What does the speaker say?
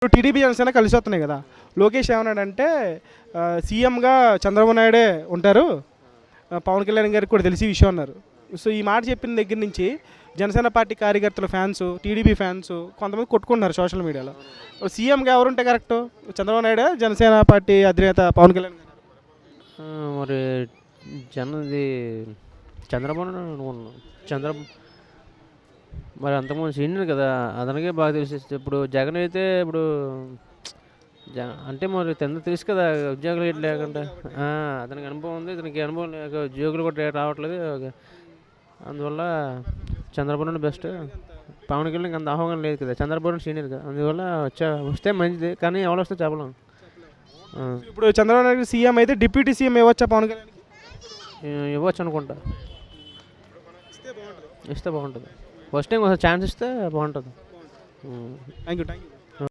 ఇప్పుడు టీడీపీ జనసేన కలిసి వస్తున్నాయి కదా. లోకేష్ ఏమన్నాడంటే సీఎంగా చంద్రబాబు నాయుడే ఉంటారు, పవన్ కళ్యాణ్ గారికి కూడా తెలిసి విషయం అన్నారు. సో ఈ మాట చెప్పిన దగ్గర నుంచి జనసేన పార్టీ కార్యకర్తల ఫ్యాన్స్, టీడీపీ ఫ్యాన్స్ కొంతమంది కొట్టుకుంటున్నారు సోషల్ మీడియాలో. సీఎంగా ఎవరుంటే కరెక్ట్, చంద్రబాబు నాయుడే జనసేన పార్టీ అధినేత పవన్ కళ్యాణ్ గారు? మరి జనది చంద్రబాబు అనుకున్నాను. మరి అంతకుముందు సీనియర్ కదా, అతనికే బాగా తెలిసి. ఇప్పుడు జగన్ అయితే ఇప్పుడు అంటే మరి తెలుసు కదా, ఉద్యోగులు ఇట్లా లేకుండా అతనికి అనుభవం ఉంది, ఇతనికి అనుభవం లేక ఉద్యోగులు కూడా రావట్లేదు. అందువల్ల చంద్రబాబు బెస్ట్. పవన్ కళ్యాణ్ అంత ఆహ్వానం లేదు కదా, చంద్రబాబు సీనియర్ కదా, అందువల్ల వస్తే మంచిది. కానీ ఎవరు వస్తే చెప్పలేము. ఇప్పుడు చంద్రబాబు నాయుడు సీఎం అయితే డిప్యూటీ సీఎం ఇవ్వచ్చా పవన్ కళ్యాణ్? ఇవ్వచ్చు అనుకుంటా, ఇస్తే బాగుంటుంది. ఫస్ట్ టైం ఛాన్స్ ఇస్తే బాగుంటుంది. Thank you.